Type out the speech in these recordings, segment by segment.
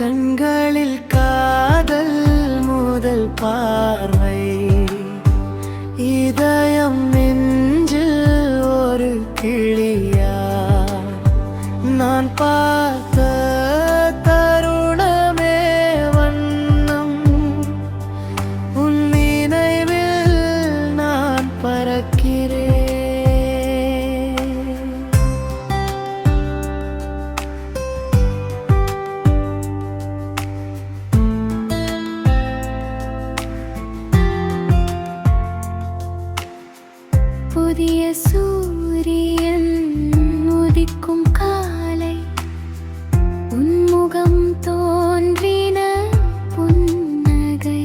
கண்களில் காதல் முதல் பார்வை, இதயம் நெஞ்சில் ஒரு கிளியா, நான் பார்த்த தருணமே வண்ணம், உன் நினைவில் நான் பறக்கிறேன். புதிய சூரியன் உதிக்கும் காலை, உன்முகம் தோன்றின புன்னகை,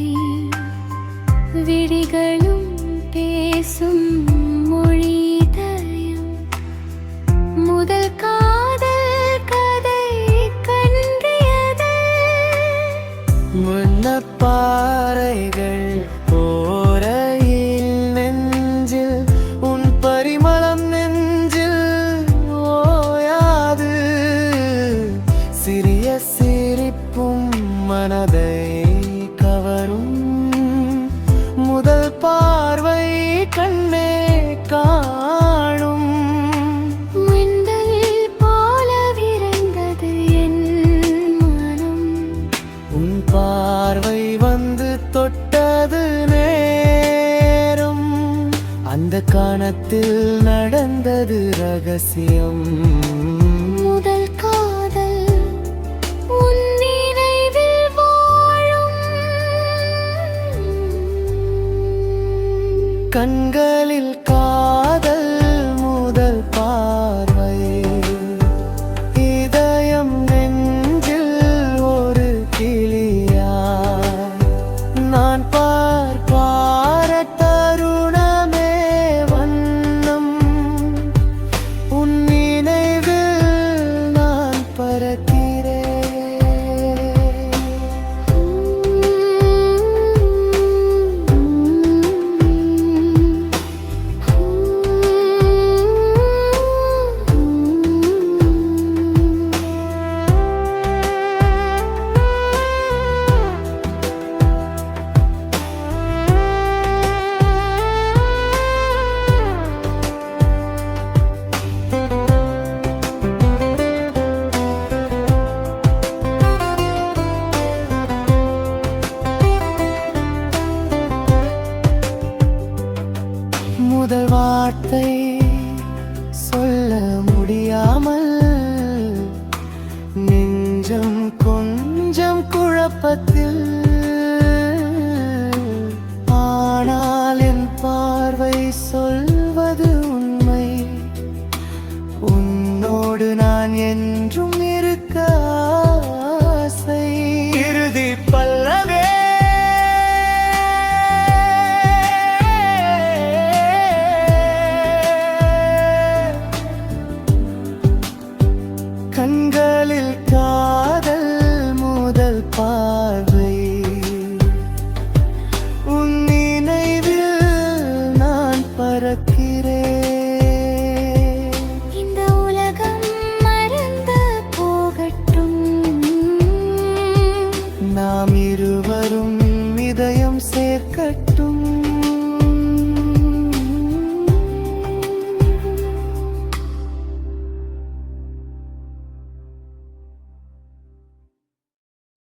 விழிகளும் பேசும் மொழிதயம், முதல் காதல் கதை கன்றியது. பாறைகள் போரையில் நெஞ்சில் உன் பரிமளம் நெஞ்சில் ஓயாது, சிறிய சிரிப்பும் மனதை கவரும், முதல் பார்வை கண்ணே காணும். மின்னல் போல விரைந்தது என் மனம், உன் பார்வை வந்து தொட்டது நேரம், அந்த காணத்தில் நடந்தது ரகசியம். முதல் காதல் உன் நினைவில் வாழும். கண்களில் காதல் முதல் பார்வை, இதயம் நெஞ்சில் ஒரு கிளியா, நான் பார்ப்பார தருணமே வண்ணம், உன் நினைவில் நான் பறக்கிறேன். முதல் வார்த்தை சொல்ல முடியாமல், நெஞ்சம் கொஞ்சம் குழப்பத்தில்